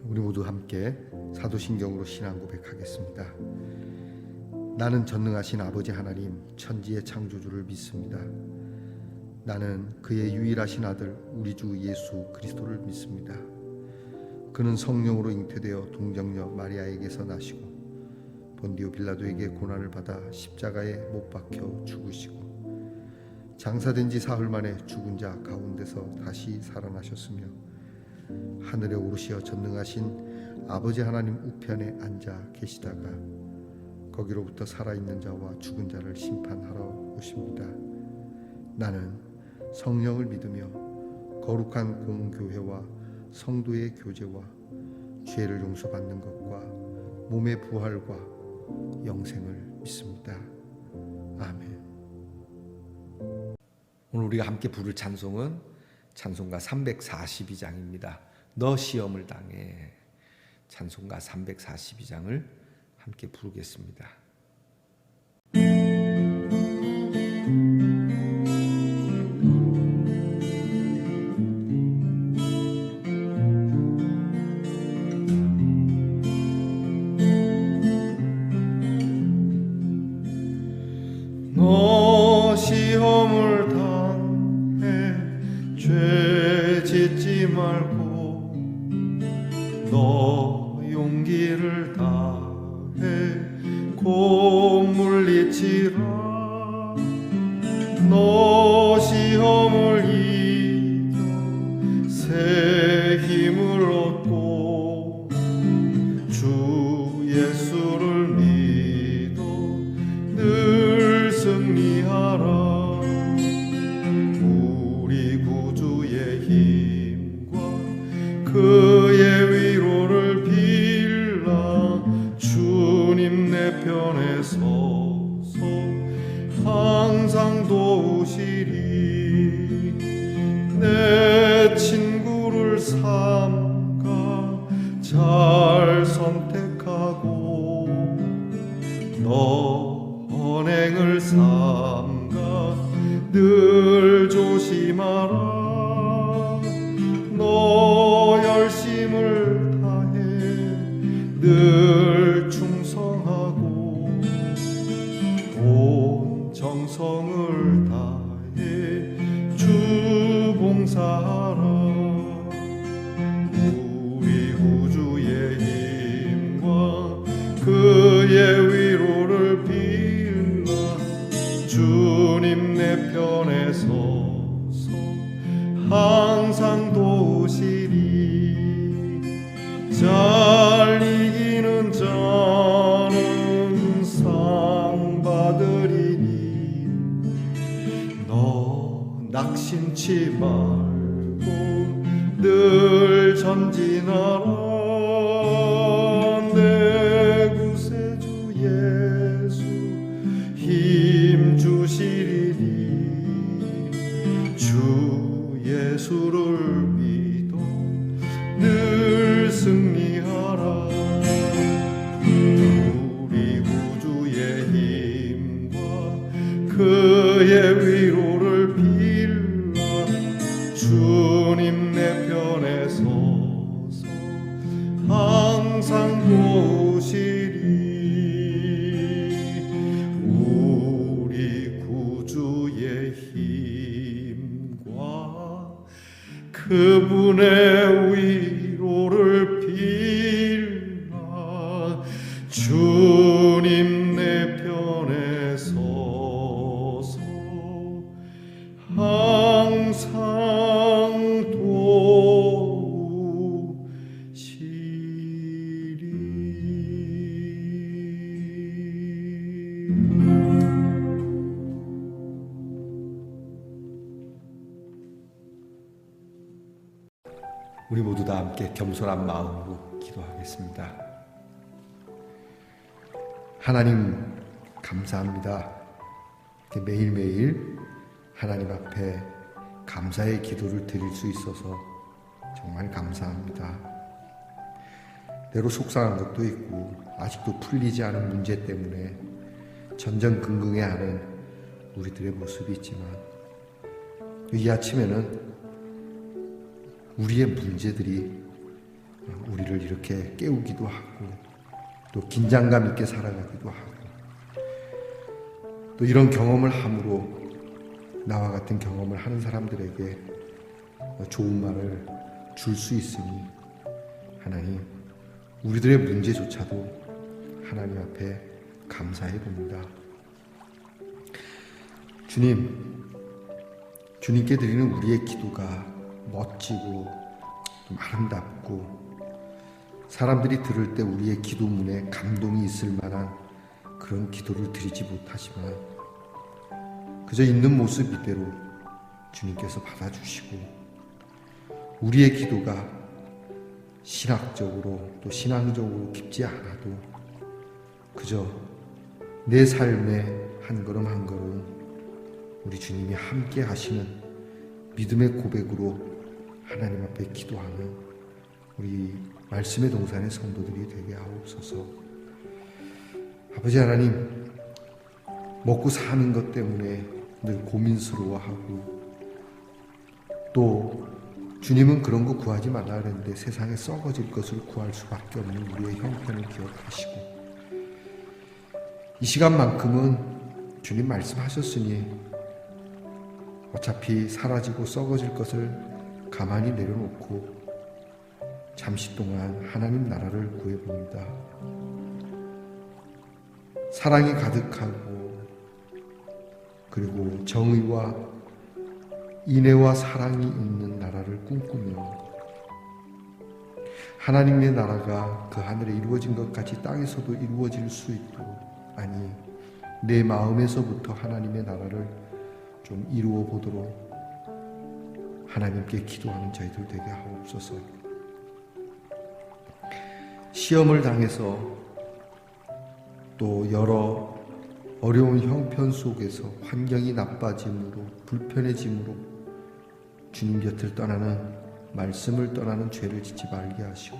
우리 모두 함께 사도신경으로 신앙 고백하겠습니다. 나는 전능하신 아버지 하나님 천지의 창조주를 믿습니다. 나는 그의 유일하신 아들 우리 주 예수 그리스도를 믿습니다. 그는 성령으로 잉태되어 동정녀 마리아에게서 나시고 본디오 빌라도에게 고난을 받아 십자가에 못 박혀 죽으시고 장사된 지 사흘 만에 죽은 자 가운데서 다시 살아나셨으며 하늘에 오르시어 전능하신 아버지 하나님 우편에 앉아 계시다가 거기로부터 살아있는 자와 죽은 자를 심판하러 오십니다. 나는 성령을 믿으며 거룩한 공교회와 성도의 교제와 죄를 용서받는 것과 몸의 부활과 영생을 믿습니다. 아멘. 오늘 우리가 함께 부를 찬송은 찬송가 342장입니다. 너 시험을 당해. 찬송가 342장을 함께 부르겠습니다. 너 시험을 당해 죄 짓지 말고 너 용기를 다해 곧 물리치라. 너 시험을 이겨 새 힘을 얻고 주 예수를 믿어 늘 승리하라. 우리 구주의 힘과 그의 위로를 빌라. 주님 내 편에 서서 항상 도우시리. 내 친구를 삼가 잘 선택하고 너 언행을 삼가 늘 조심하라. 너 열심을 다해 늘 충성하고 온 정성을 다해 주 봉사하라. 우리 구주의 힘과 그의 위로를 빌라. 주님 내 편에 서서 항상 도우시리. 잘 이기는 자는 상 받으리니 너 낙심치 말고 늘 전진하라. 내 구세주 예수 힘 주시리니 주 예수를 믿어 늘 승리하라. 우리 구주의 힘과 그의 위로를 빌라. 주님 내 편에 서서 항상 도우시리. 우리 구주의 힘과 그분의 위로를 빌라. 주님 내 편에 서서 항상 도우시리. 우리 모두 다 함께 겸손한 마음으로 기도하겠습니다. 하나님 감사합니다. 매일매일 하나님 앞에 감사의 기도를 드릴 수 있어서 정말 감사합니다. 때로 속상한 것도 있고 아직도 풀리지 않은 문제 때문에 전전긍긍해하는 우리들의 모습이 있지만 이 아침에는 우리의 문제들이 우리를 이렇게 깨우기도 하고 또 긴장감 있게 살아가기도 하고 또 이런 경험을 함으로 나와 같은 경험을 하는 사람들에게 좋은 말을 줄 수 있으니 하나님, 우리들의 문제조차도 하나님 앞에 감사해 봅니다. 주님께 드리는 우리의 기도가 멋지고 좀 아름답고 사람들이 들을 때 우리의 기도문에 감동이 있을 만한 그런 기도를 드리지 못하지만 그저 있는 모습 이대로 주님께서 받아주시고 우리의 기도가 신학적으로 또 신앙적으로 깊지 않아도 그저 내 삶의 한 걸음 한 걸음 우리 주님이 함께 하시는 믿음의 고백으로 하나님 앞에 기도하는 우리 말씀의 동산의 성도들이 되게 하옵소서. 아버지 하나님, 먹고 사는 것 때문에 늘 고민스러워하고 또 주님은 그런 거 구하지 말라 그랬는데 세상에 썩어질 것을 구할 수밖에 없는 우리의 형편을 기억하시고 이 시간만큼은 주님 말씀하셨으니 어차피 사라지고 썩어질 것을 가만히 내려놓고 잠시 동안 하나님 나라를 구해봅니다. 사랑이 가득하고 그리고 정의와 인애와 사랑이 있는 나라를 꿈꾸며 하나님의 나라가 그 하늘에 이루어진 것 같이 땅에서도 이루어질 수 있도록, 아니 내 마음에서부터 하나님의 나라를 좀 이루어 보도록 하나님께 기도하는 저희들 되게 하옵소서. 시험을 당해서 또 여러 어려운 형편 속에서 환경이 나빠짐으로 불편해짐으로 주님 곁을 떠나는, 말씀을 떠나는 죄를 짓지 말게 하시고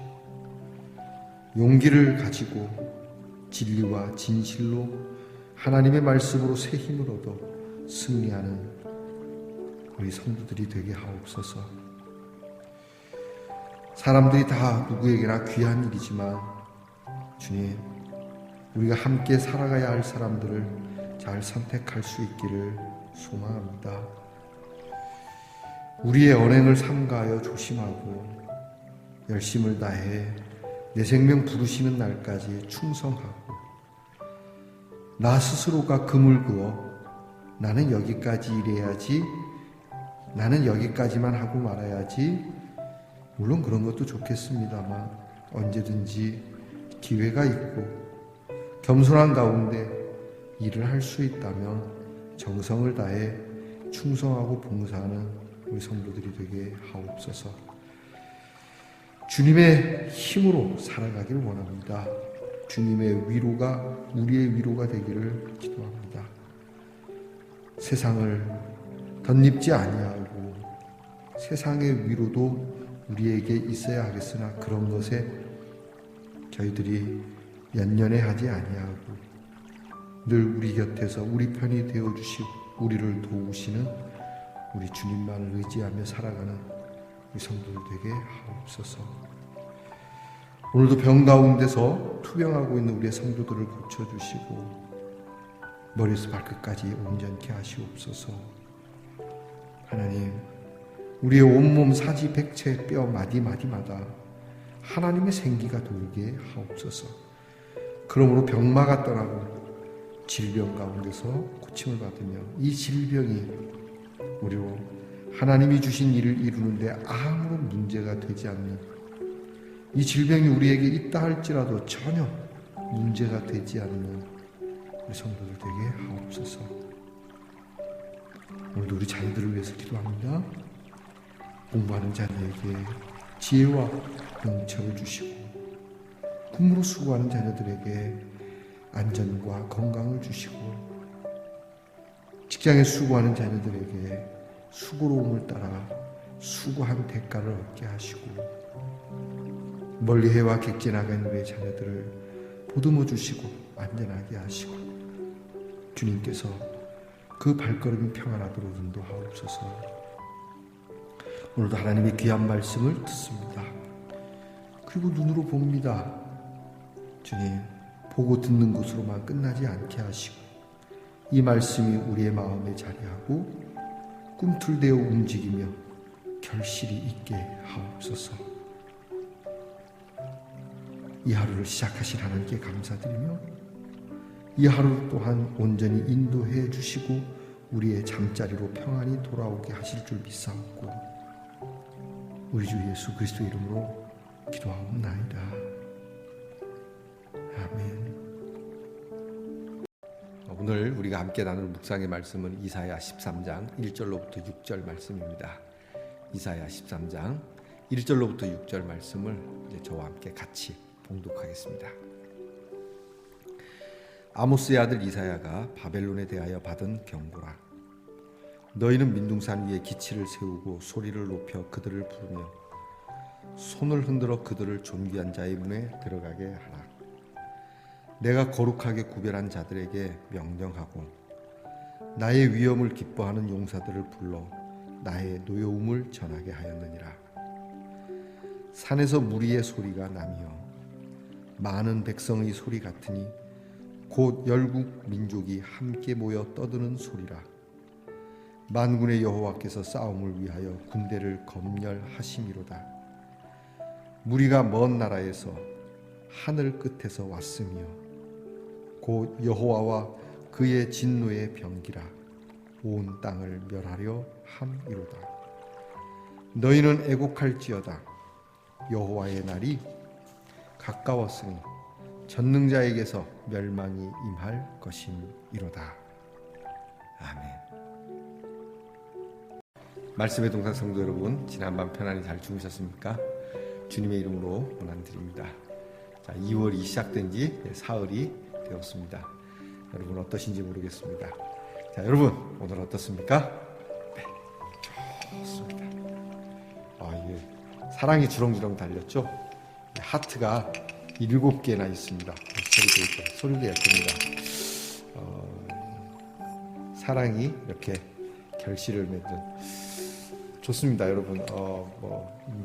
용기를 가지고 진리와 진실로 하나님의 말씀으로 새 힘을 얻어 승리하는 우리 성도들이 되게 하옵소서. 사람들이 다 누구에게나 귀한 일이지만 주님, 우리가 함께 살아가야 할 사람들을 잘 선택할 수 있기를 소망합니다. 우리의 언행을 삼가하여 조심하고 열심을 다해 내 생명 부르시는 날까지 충성하고 나 스스로가 금을 그어 나는 여기까지 일해야지, 나는 여기까지만 하고 말아야지, 물론 그런 것도 좋겠습니다만 언제든지 기회가 있고 겸손한 가운데 일을 할 수 있다면 정성을 다해 충성하고 봉사하는 우리 성도들이 되게 하옵소서. 주님의 힘으로 살아가길 원합니다. 주님의 위로가 우리의 위로가 되기를 기도합니다. 세상을 덧입지 아니하고 세상의 위로도 우리에게 있어야 하겠으나 그런 것에 저희들이 연연해하지 아니하고 늘 우리 곁에서 우리 편이 되어주시고 우리를 도우시는 우리 주님만을 의지하며 살아가는 우리 성도들 되게 하옵소서. 오늘도 병 가운데서 투병하고 있는 우리의 성도들을 고쳐주시고 머리에서 발끝까지 온전케 하시옵소서. 하나님, 우리의 온몸 사지 백체 뼈 마디마디마다 하나님의 생기가 돌게 하옵소서. 그러므로 병마가 떠나고 질병 가운데서 고침을 받으며 이 질병이 우리로 하나님이 주신 일을 이루는데 아무런 문제가 되지 않는, 이 질병이 우리에게 있다 할지라도 전혀 문제가 되지 않는 우리 성도들 되게 하옵소서. 오늘도 우리 자녀들을 위해서 기도합니다. 공부하는 자녀에게 지혜와 능력을 주시고 군무로 수고하는 자녀들에게 안전과 건강을 주시고 직장에 수고하는 자녀들에게 수고로움을 따라 수고한 대가를 얻게 하시고 멀리 해와 객지 나간 우리의 자녀들을 보듬어 주시고 안전하게 하시고 주님께서 그 발걸음이 평안하도록 인도하옵소서. 오늘도 하나님의 귀한 말씀을 듣습니다. 그리고 눈으로 봅니다. 주님, 보고 듣는 것으로만 끝나지 않게 하시고 이 말씀이 우리의 마음에 자리하고 꿈틀대어 움직이며 결실이 있게 하옵소서. 이 하루를 시작하신 하나님께 감사드리며 이 하루 또한 온전히 인도해 주시고 우리의 잠자리로 평안히 돌아오게 하실 줄 믿사옵고 우리 주 예수 그리스도 이름으로 기도하옵나이다. 아멘. 오늘 우리가 함께 나눌 묵상의 말씀은 이사야 13장 1절로부터 6절 말씀입니다. 이사야 13장 1절로부터 6절 말씀을 이제 저와 함께 같이 봉독하겠습니다. 아모스의 아들 이사야가 바벨론에 대하여 받은 경고라. 너희는 민둥산 위에 기치를 세우고 소리를 높여 그들을 부르며 손을 흔들어 그들을 존귀한 자의 문에 들어가게 하라. 내가 거룩하게 구별한 자들에게 명령하고 나의 위엄을 기뻐하는 용사들을 불러 나의 노여움을 전하게 하였느니라. 산에서 무리의 소리가 나며 많은 백성의 소리 같으니 곧 열국 민족이 함께 모여 떠드는 소리라. 만군의 여호와께서 싸움을 위하여 군대를 검열하심이로다. 무리가 먼 나라에서 하늘 끝에서 왔으며 곧 여호와와 그의 진노의 병기라. 온 땅을 멸하려 함이로다. 너희는 애곡할지어다. 여호와의 날이 가까웠으니 전능자에게서 멸망이 임할 것임이로다. 아멘. 말씀의 동산 성도 여러분, 지난밤 편안히 잘 주무셨습니까? 주님의 이름으로 원한드립니다. 자, 2월이 시작된 지 사흘이 되었습니다. 여러분 어떠신지 모르겠습니다. 자, 여러분 오늘 어떻습니까? 네, 좋습니다. 이게 사랑이 주렁주렁 달렸죠? 하트가 7개나 있습니다. 소리도 예쁩니다. 사랑이 이렇게 결실을 맺은 좋습니다, 여러분.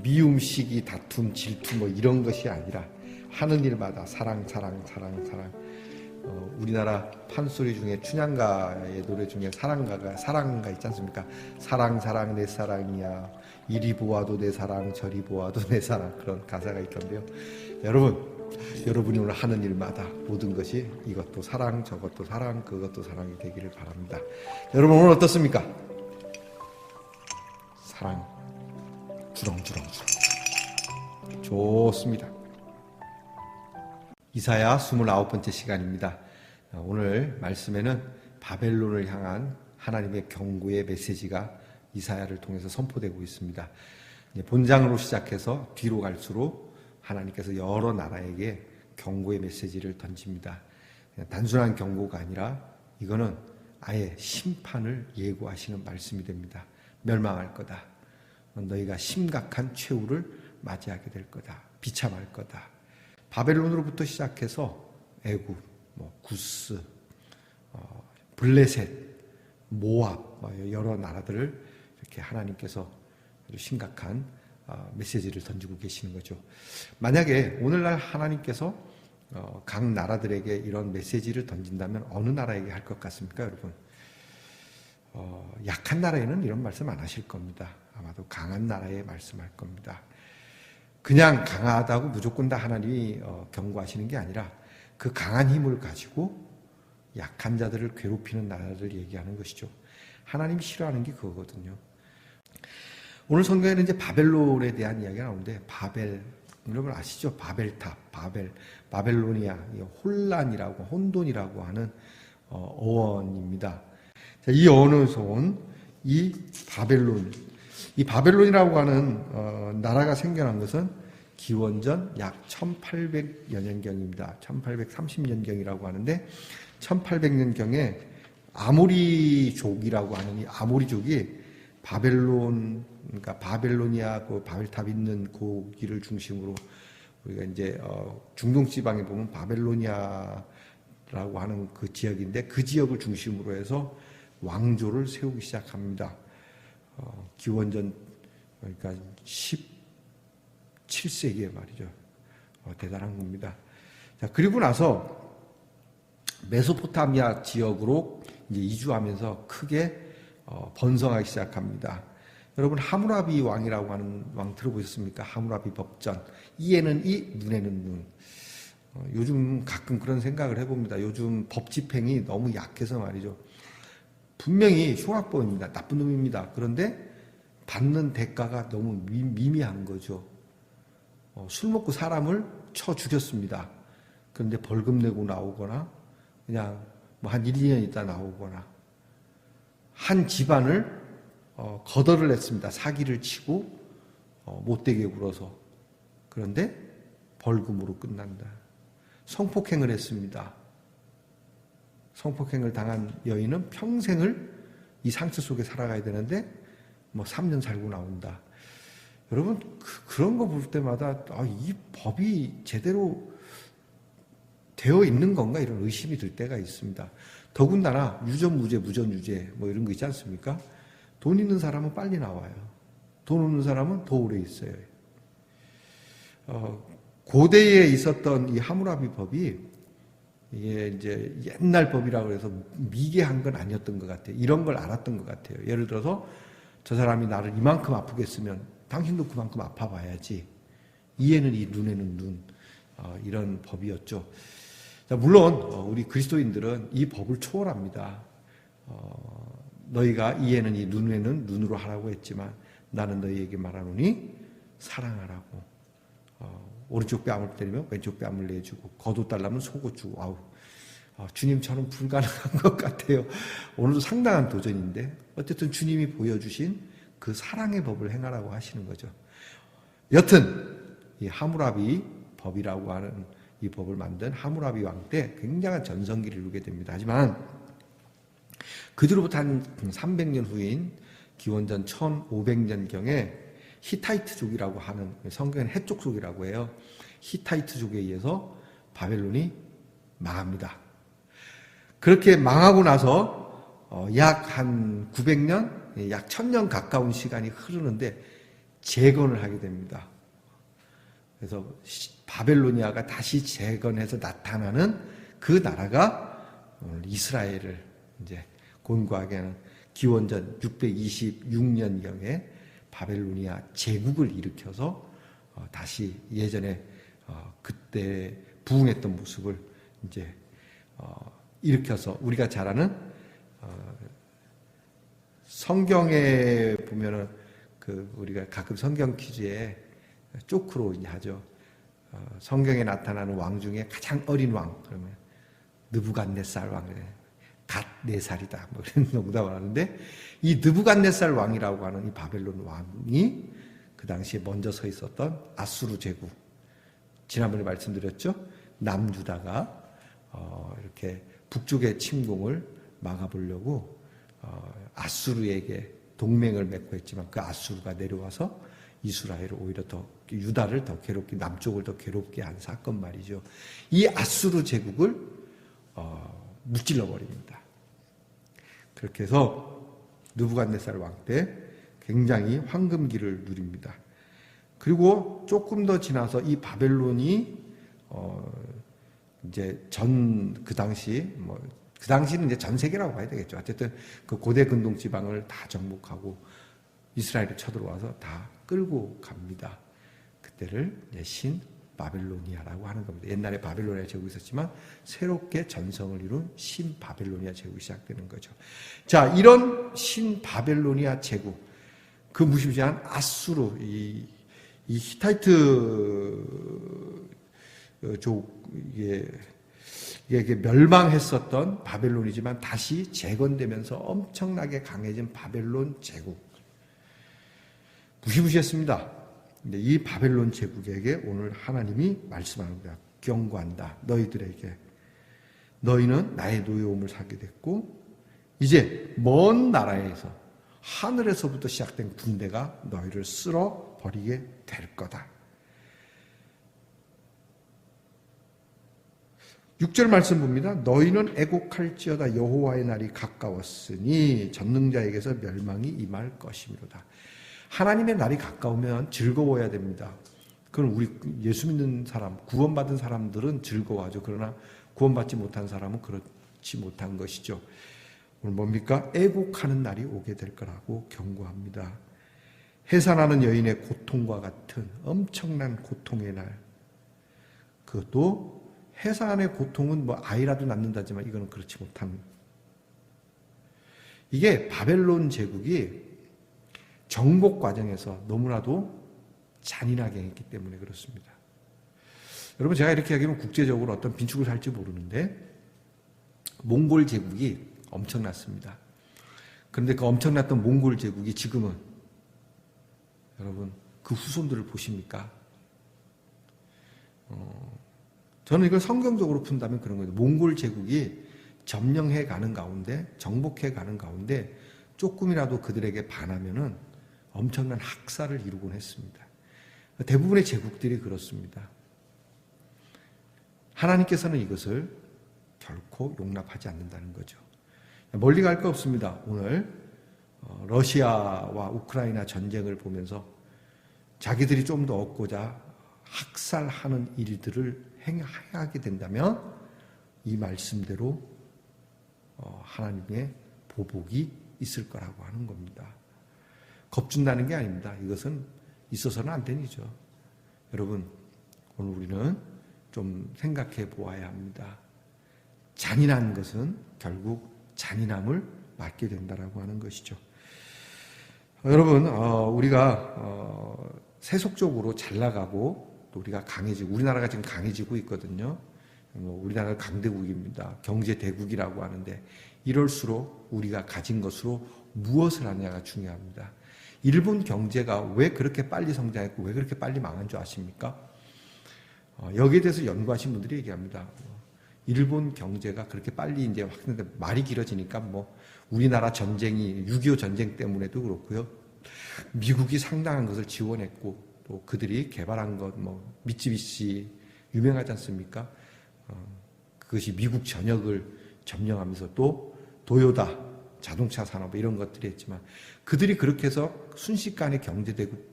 미움, 시기, 다툼, 질투 이런 것이 아니라 하는 일마다 사랑. 우리나라 판소리 중에 춘향가의 노래 중에 사랑가 있지 않습니까? 사랑 내 사랑이야. 이리 보아도 내 사랑, 저리 보아도 내 사랑. 그런 가사가 있던데요. 여러분이 오늘 하는 일마다 모든 것이 이것도 사랑, 저것도 사랑, 그것도 사랑이 되기를 바랍니다. 여러분 오늘 어떻습니까? 사랑 주렁주렁 좋습니다. 이사야 29번째 시간입니다. 오늘 말씀에는 바벨론을 향한 하나님의 경고의 메시지가 이사야를 통해서 선포되고 있습니다. 본장으로 시작해서 뒤로 갈수록 하나님께서 여러 나라에게 경고의 메시지를 던집니다. 단순한 경고가 아니라 이거는 아예 심판을 예고하시는 말씀이 됩니다. 멸망할 거다. 너희가 심각한 최후를 맞이하게 될 거다. 비참할 거다. 바벨론으로부터 시작해서 애굽, 구스, 블레셋, 모압 여러 나라들을 이렇게 하나님께서 아주 심각한 메시지를 던지고 계시는 거죠. 만약에 오늘날 하나님께서 각 나라들에게 이런 메시지를 던진다면 어느 나라에게 할 것 같습니까, 여러분? 약한 나라에는 이런 말씀 안 하실 겁니다. 아마도 강한 나라에 말씀할 겁니다. 그냥 강하다고 무조건 다 하나님이 경고하시는 게 아니라 그 강한 힘을 가지고 약한 자들을 괴롭히는 나라를 얘기하는 것이죠. 하나님이 싫어하는 게 그거거든요. 오늘 성경에는 이제 바벨론에 대한 이야기가 나오는데 여러분 아시죠? 바벨탑, 바벨로니아, 혼란이라고 혼돈이라고 하는 어원입니다. 자, 이 어원에서 온 이 바벨론이라고 하는 나라가 생겨난 것은 기원전 약 1800여 년경입니다. 1830년경이라고 하는데 1800년경에 아모리족이라고 하는 이 아모리족이 그러니까 바벨로니아 그 바벨탑 있는 고기를 중심으로 우리가 이제 중동 지방에 보면 바벨로니아라고 하는 그 지역인데 그 지역을 중심으로 해서 왕조를 세우기 시작합니다. 기원전 그러니까 17세기에 말이죠. 대단한 겁니다. 자, 그리고 나서 메소포타미아 지역으로 이제 이주하면서 크게 번성하기 시작합니다. 여러분 하무라비 왕이라고 하는 왕 들어보셨습니까? 하무라비 법전. 이에는 이, 눈에는 눈. 요즘 가끔 그런 생각을 해봅니다. 요즘 법 집행이 너무 약해서 말이죠. 분명히 흉악범입니다. 나쁜 놈입니다. 그런데 받는 대가가 너무 미미한 거죠. 술 먹고 사람을 쳐 죽였습니다. 그런데 벌금 내고 나오거나 그냥 뭐 한 1, 2년 있다 나오거나 한 집안을 거덜을 냈습니다. 사기를 치고 못되게 굴어서. 그런데 벌금으로 끝난다. 성폭행을 했습니다. 성폭행을 당한 여인은 평생을 이 상처 속에 살아가야 되는데 뭐 3년 살고 나온다. 여러분 그런 거 볼 때마다 이 법이 제대로 되어 있는 건가 이런 의심이 들 때가 있습니다. 더군다나 유전무죄, 무전유죄 뭐 이런 거 있지 않습니까? 돈 있는 사람은 빨리 나와요. 돈 없는 사람은 더 오래 있어요. 고대에 있었던 이 하무라비 법이 이게 이제 옛날 법이라고 해서 미개한 건 아니었던 것 같아요. 이런 걸 알았던 것 같아요. 예를 들어서 저 사람이 나를 이만큼 아프게 했으면 당신도 그만큼 아파봐야지. 이에는 이, 눈에는 눈. 이런 법이었죠. 자, 물론 우리 그리스도인들은 이 법을 초월합니다. 너희가 이에는 이, 눈에는 눈으로 하라고 했지만 나는 너희에게 말하노니 사랑하라고. 오른쪽 뺨을 때리면 왼쪽 뺨을 내주고 겉옷 달라면 속옷 주고. 주님 저는 불가능한 것 같아요. 오늘도 상당한 도전인데 어쨌든 주님이 보여주신 그 사랑의 법을 행하라고 하시는 거죠. 여튼 이 하무라비 법이라고 하는 이 법을 만든 하무라비 왕 때 굉장한 전성기를 이루게 됩니다. 하지만 그 뒤로부터 한 300년 후인 기원전 1500년경에 히타이트족이라고 하는, 성경엔 해족속이라고 해요. 히타이트족에 의해서 바벨론이 망합니다. 그렇게 망하고 나서 약 한 900년, 약 1000년 가까운 시간이 흐르는데 재건을 하게 됩니다. 그래서 바벨로니아가 다시 재건해서 나타나는 그 나라가 오늘 이스라엘을 이제 곤고하게 하는 기원전 626년경에 바벨로니아 제국을 일으켜서 다시 예전에 그때 부흥했던 모습을 이제 일으켜서 우리가 잘 아는 성경에 보면은 우리가 가끔 성경 퀴즈에 쪼크로 이제 하죠. 성경에 나타나는 왕 중에 가장 어린 왕 그러면 느부갓네살 왕, 갓 4살이다 뭐 이런 농담을 하는데 이 느부갓네살 왕이라고 하는 이 바벨론 왕이 그 당시에 먼저 서 있었던 아수르 제국, 지난번에 말씀드렸죠. 남유다가 이렇게 북쪽의 침공을 막아보려고 아수르에게 동맹을 맺고 했지만 그 아수르가 내려와서 이스라엘을 오히려 더 유다를 더 괴롭게, 남쪽을 더 괴롭게 한 사건 말이죠. 이 아수르 제국을 무찔러 버립니다. 그렇게 해서 느부갓네살 왕 때 굉장히 황금기를 누립니다. 그리고 조금 더 지나서 이 바벨론이 이제 그 당시는 이제 전 세계라고 봐야 되겠죠. 어쨌든 그 고대 근동 지방을 다 정복하고 이스라엘이 쳐들어와서 다 끌고 갑니다. 그때를 신 바벨로니아라고 하는 겁니다. 옛날에 바벨로니아 제국이 있었지만 새롭게 전성을 이룬 신 바벨로니아 제국이 시작되는 거죠. 자, 이런 신 바벨로니아 제국, 그 무시무시한 아수르, 이 히타이트 족에 멸망했었던 바벨론이지만 다시 재건되면서 엄청나게 강해진 바벨론 제국. 무시무시했습니다. 근데 이 바벨론 제국에게 오늘 하나님이 말씀합니다. 경고한다. 너희들에게. 너희는 나의 노여움을 사게 됐고 이제 먼 나라에서 하늘에서부터 시작된 군대가 너희를 쓸어 버리게 될 거다. 6절 말씀 봅니다. 너희는 애곡할지어다 여호와의 날이 가까웠으니 전능자에게서 멸망이 임할 것이미로다. 하나님의 날이 가까우면 즐거워야 됩니다. 그건 우리 예수 믿는 사람, 구원받은 사람들은 즐거워하죠. 그러나 구원받지 못한 사람은 그렇지 못한 것이죠. 오늘 뭡니까? 애곡하는 날이 오게 될 거라고 경고합니다. 해산하는 여인의 고통과 같은 엄청난 고통의 날. 그것도 해산의 고통은 뭐 아이라도 낳는다지만 이거는 그렇지 못한. 이게 바벨론 제국이 정복 과정에서 너무나도 잔인하게 했기 때문에 그렇습니다. 여러분, 제가 이렇게 하기는 국제적으로 어떤 빈축을 살지 모르는데 몽골 제국이 엄청났습니다. 그런데 그 엄청났던 몽골 제국이 지금은 여러분 그 후손들을 보십니까? 저는 이걸 성경적으로 푼다면 그런 거예요. 몽골 제국이 점령해 가는 가운데, 정복해 가는 가운데 조금이라도 그들에게 반하면은 엄청난 학살을 이루곤 했습니다. 대부분의 제국들이 그렇습니다. 하나님께서는 이것을 결코 용납하지 않는다는 거죠. 멀리 갈 거 없습니다. 오늘 러시아와 우크라이나 전쟁을 보면서 자기들이 좀 더 얻고자 학살하는 일들을 행하게 된다면 이 말씀대로 하나님의 보복이 있을 거라고 하는 겁니다. 겁준다는 게 아닙니다. 이것은 있어서는 안 되는 일이죠. 여러분, 오늘 우리는 좀 생각해 보아야 합니다. 잔인한 것은 결국 잔인함을 맞게 된다라고 하는 것이죠. 여러분, 우리가 세속적으로 잘 나가고 또 우리가 강해지고, 우리나라가 지금 강해지고 있거든요. 우리나라는 강대국입니다. 경제 대국이라고 하는데 이럴수록 우리가 가진 것으로 무엇을 하느냐가 중요합니다. 일본 경제가 왜 그렇게 빨리 성장했고 왜 그렇게 빨리 망한 줄 아십니까? 여기에 대해서 연구하신 분들이 얘기합니다. 일본 경제가 그렇게 빨리 이제 확산돼 말이 길어지니까 뭐 우리나라 전쟁이 6.25 전쟁 때문에도 그렇고요. 미국이 상당한 것을 지원했고 또 그들이 개발한 것 뭐 미쯔비시 유명하지 않습니까? 그것이 미국 전역을 점령하면서 또 도요타 자동차 산업 이런 것들이 했지만 그들이 그렇게 해서 순식간에 경제대국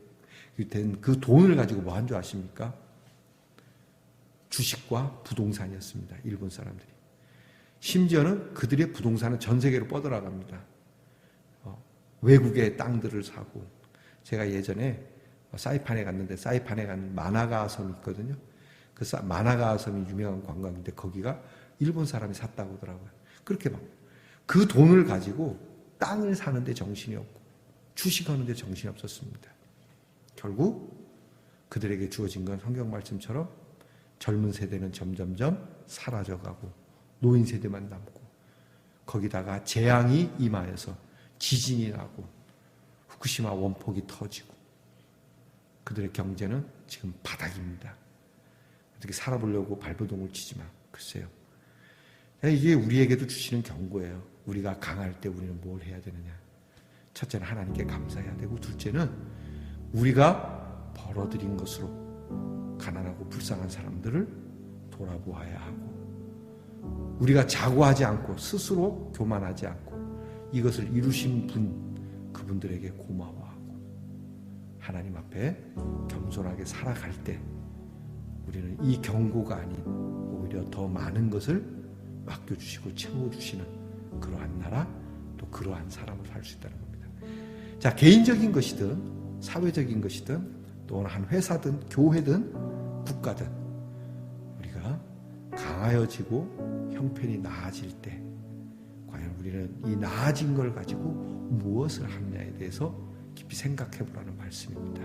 된 그 돈을 가지고 뭐 한 줄 아십니까? 주식과 부동산이었습니다. 일본 사람들이. 심지어는 그들의 부동산은 전 세계로 뻗어나갑니다. 외국의 땅들을 사고, 제가 예전에 사이판에 갔는데 사이판에 간 마나가 섬이 있거든요. 그 마나가 섬이 유명한 관광인데 거기가 일본 사람이 샀다고 하더라고요. 그렇게 막 그 돈을 가지고 땅을 사는데 정신이 없고 주식하는데 정신이 없었습니다. 결국 그들에게 주어진 건 성경 말씀처럼 젊은 세대는 점점점 사라져가고 노인 세대만 남고 거기다가 재앙이 임하여서 지진이 나고 후쿠시마 원폭이 터지고 그들의 경제는 지금 바닥입니다. 어떻게 살아보려고 발버둥을 치지만 글쎄요. 이게 우리에게도 주시는 경고예요. 우리가 강할 때 우리는 뭘 해야 되느냐. 첫째는 하나님께 감사해야 되고 둘째는 우리가 벌어들인 것으로 가난하고 불쌍한 사람들을 돌아보아야 하고 우리가 자고하지 않고 스스로 교만하지 않고 이것을 이루신 분 그분들에게 고마워하고 하나님 앞에 겸손하게 살아갈 때 우리는 이 경고가 아닌 오히려 더 많은 것을 맡겨주시고 채워주시는 그러한 나라 또 그러한 사람을 살 수 있다는 겁니다. 자, 개인적인 것이든 사회적인 것이든 또 한 회사든 교회든 국가든 우리가 강하여지고 형편이 나아질 때 과연 우리는 이 나아진 걸 가지고 무엇을 하느냐에 대해서 깊이 생각해 보라는 말씀입니다.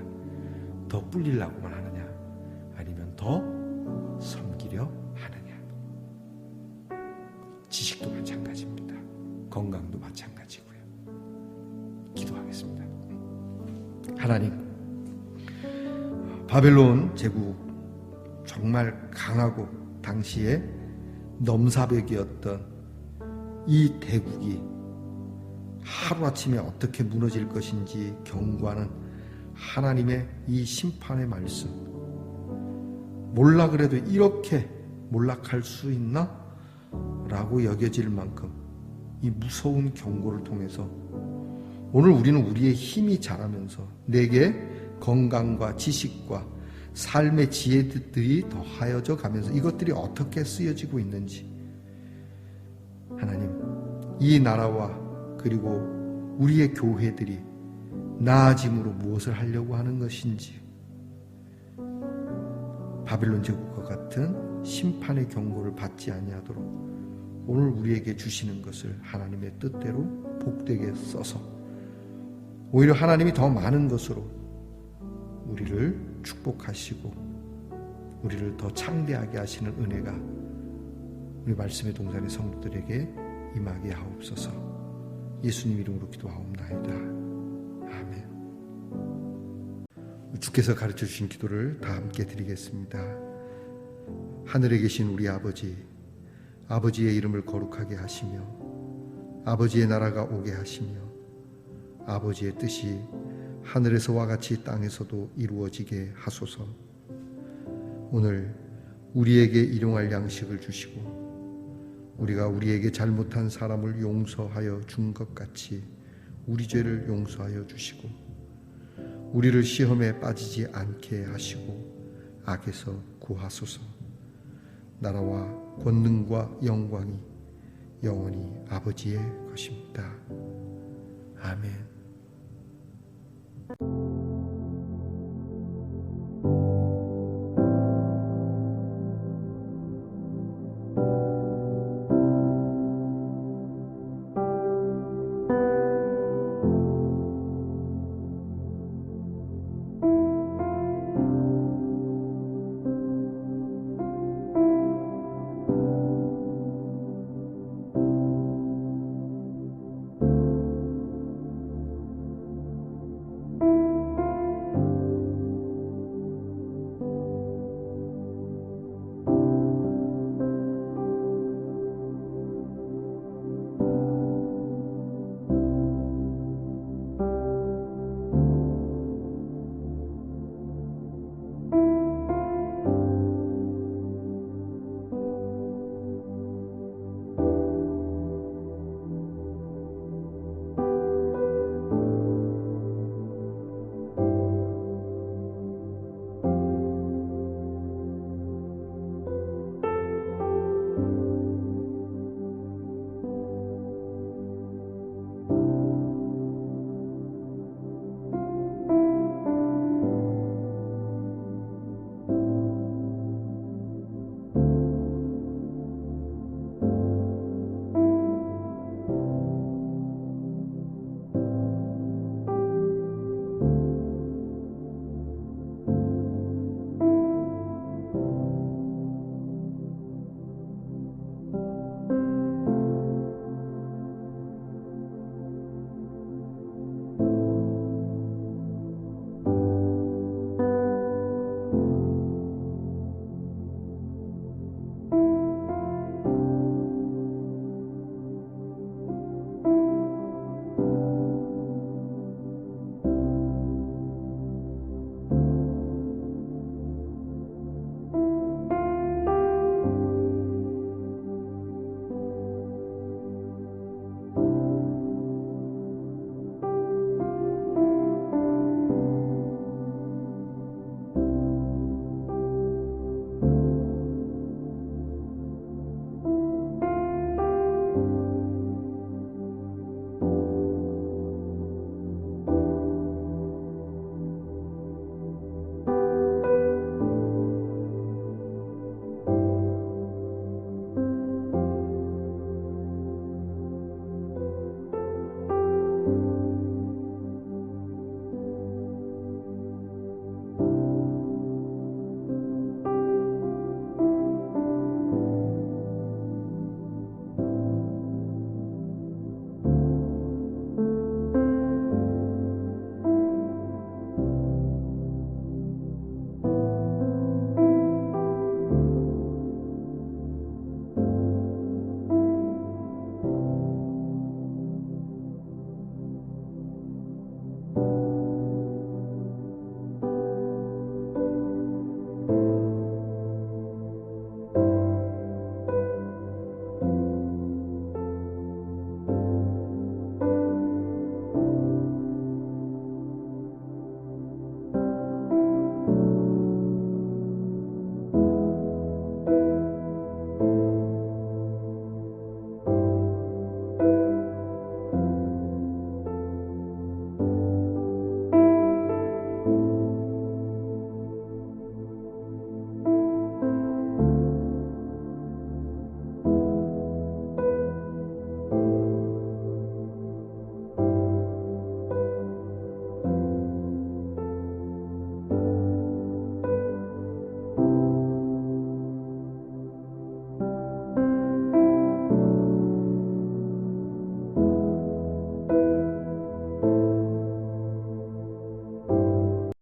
더 뿔리려고만 하느냐 아니면 더 섬기려 하느냐. 지식도 마찬가지입니다. 건강도 마찬가지고요. 기도하겠습니다. 하나님, 바벨론 제국 정말 강하고 당시에 넘사벽이었던 이 대국이 하루아침에 어떻게 무너질 것인지 경고하는 하나님의 이 심판의 말씀, 몰라 그래도 이렇게 몰락할 수 있나? 라고 여겨질 만큼 이 무서운 경고를 통해서 오늘 우리는 우리의 힘이 자라면서 내게 건강과 지식과 삶의 지혜들이 더하여져 가면서 이것들이 어떻게 쓰여지고 있는지, 하나님, 이 나라와 그리고 우리의 교회들이 나아짐으로 무엇을 하려고 하는 것인지, 바빌론 제국과 같은 심판의 경고를 받지 아니하도록 오늘 우리에게 주시는 것을 하나님의 뜻대로 복되게 써서 오히려 하나님이 더 많은 것으로 우리를 축복하시고 우리를 더 창대하게 하시는 은혜가 우리 말씀의 동산의 성도들에게 임하게 하옵소서. 예수님 이름으로 기도하옵나이다. 아멘. 주께서 가르쳐 주신 기도를 다 함께 드리겠습니다. 하늘에 계신 우리 아버지, 아버지의 이름을 거룩하게 하시며 아버지의 나라가 오게 하시며 아버지의 뜻이 하늘에서와 같이 땅에서도 이루어지게 하소서. 오늘 우리에게 일용할 양식을 주시고 우리가 우리에게 잘못한 사람을 용서하여 준 것 같이 우리 죄를 용서하여 주시고 우리를 시험에 빠지지 않게 하시고 악에서 구하소서. 나라와 권능과 영광이 영원히 아버지의 것입니다. 아멘.